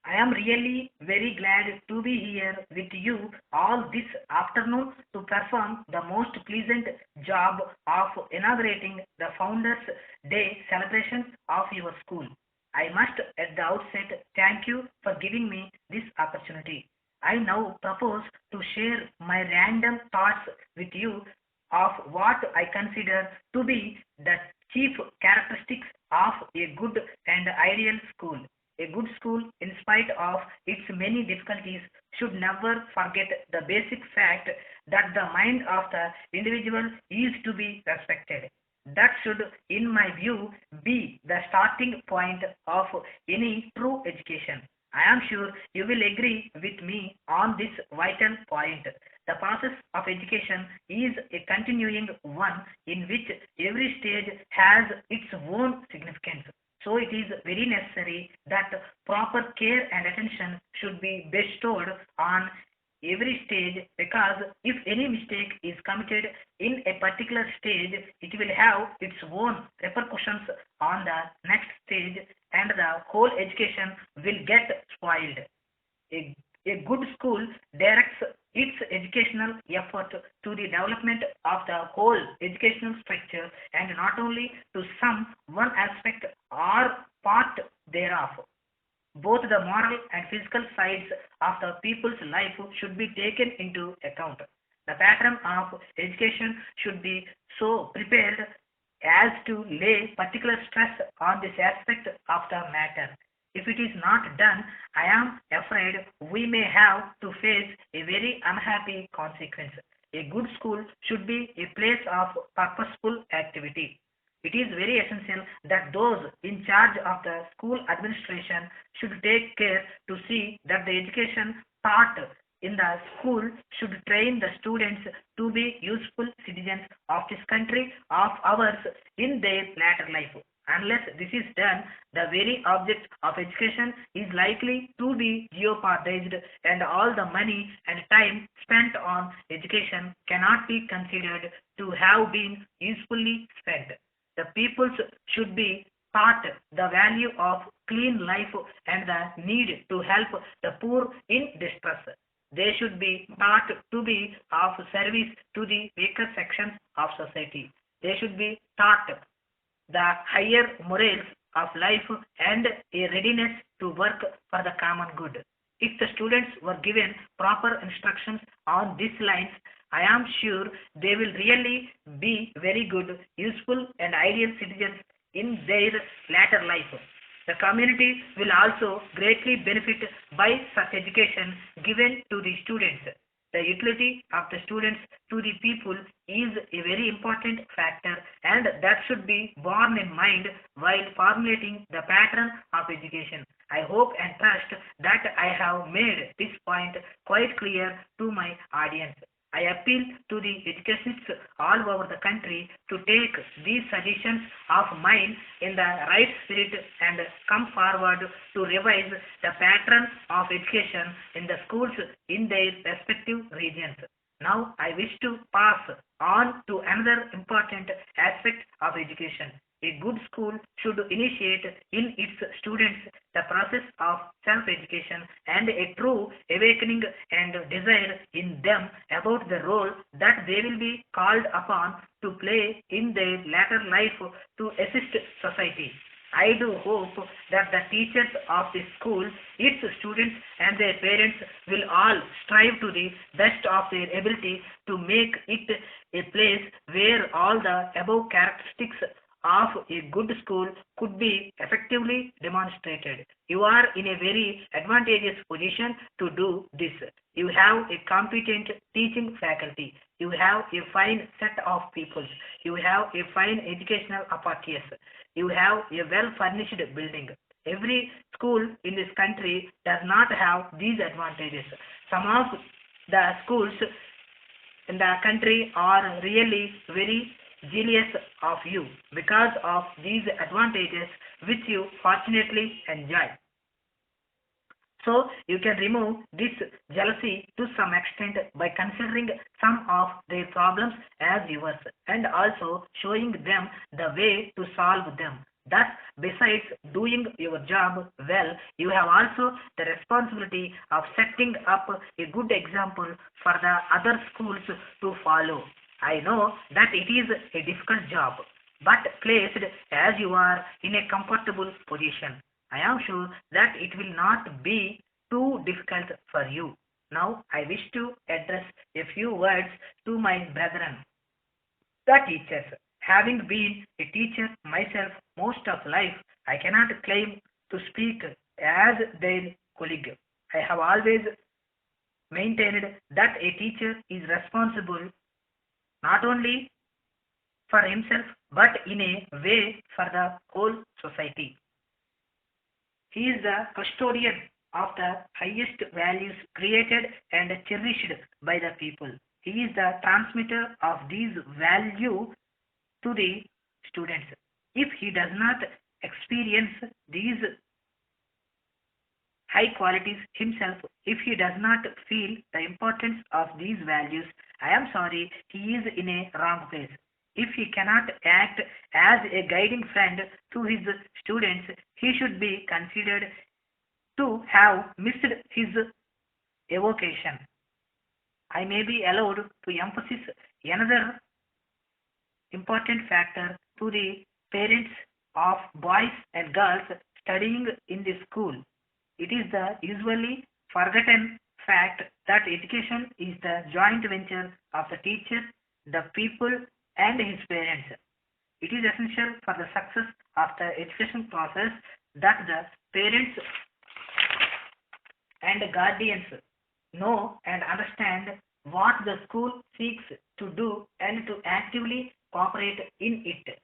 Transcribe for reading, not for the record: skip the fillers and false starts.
I am really very glad to be here with you all this afternoon to perform the most pleasant job of inaugurating the Founders Day celebrations of your school. I must at the outset thank you for giving me this opportunity. I now propose to share my random thoughts with you of what I consider to be the chief characteristics of a good and ideal school. A good school, in spite of its many difficulties, should never forget the basic fact that the mind of the individual is to be respected. That should, in my view, be the starting point of any true education. I am sure you will agree with me on this vital point. The process of education is a continuing one in which every stage has its own significance. So it is very necessary that proper care and attention should be bestowed on every stage, because if any mistake is committed in a particular stage, it will have its own repercussions on the next stage, and the whole education will get spoiled. A good school directs its educational effort to the development of the whole educational structure, and not only to some one aspect or part thereof. Both the moral and physical sides of the people's life should be taken into account. The pattern of education should be so prepared as to lay particular stress on this aspect of the matter. If it is not done, I am afraid we may have to face a very unhappy consequence. A good school should be a place of purposeful activity. It is very essential that those in charge of the school administration should take care to see that the education taught in the school should train the students to be useful citizens of this country of ours in their later life. Unless this is done, the very object of education is likely to be jeopardized, and all the money and time spent on education cannot be considered to have been usefully spent. The peoples should be taught the value of clean life and the need to help the poor in distress. They should be taught to be of service to the weaker sections of society. They should be taught the higher morals of life and a readiness to work for the common good. If the students were given proper instructions on these lines, I am sure they will really be very good, useful, and ideal citizens in their later life. The community will also greatly benefit by such education given to the students. The utility of the students to the people is a very important factor, and that should be borne in mind while formulating the pattern of education. I hope and trust that I have made this point quite clear to my audience. I appeal to the educationists all over the country to take these suggestions of mine in the right spirit and come forward to revise the pattern of education in the schools in their respective regions. Now I wish to pass on to another important aspect of education. A good school should initiate in its students the process of self-education and a true awakening and desire in them about the role that they will be called upon to play in their latter life to assist society. I do hope that the teachers of this school, its students and their parents will all strive to the best of their ability to make it a place where all the above characteristics of a good school could be effectively demonstrated. You are in a very advantageous position to do this. You have a competent teaching faculty. You have a fine set of people. You have a fine educational apparatus. You have a well-furnished building. Every school in this country does not have these advantages. Some of the schools in the country are really very jealous of you because of these advantages which you fortunately enjoy. So you can remove this jealousy to some extent by considering some of their problems as yours and also showing them the way to solve them. Thus, besides doing your job well, you have also the responsibility of setting up a good example for the other schools to follow. I know that it is a difficult job, but placed as you are in a comfortable position, I am sure that it will not be too difficult for you. Now, I wish to address a few words to my brethren, the teachers. Having been a teacher myself most of life, I cannot claim to speak as their colleague. I have always maintained that a teacher is responsible not only for himself but in a way for the whole society. He is the custodian of the highest values created and cherished by the people. He is the transmitter of these values to the students. If he does not experience these high qualities himself, if he does not feel the importance of these values, I am sorry, he is in a wrong place. If he cannot act as a guiding friend to his students, he should be considered to have missed his evocation. I may be allowed to emphasize another important factor to the parents of boys and girls studying in the school. It is the usually forgotten fact that education is the joint venture of the teacher, the people, and his parents. It is essential for the success of the education process that the parents and guardians know and understand what the school seeks to do and to actively cooperate in it.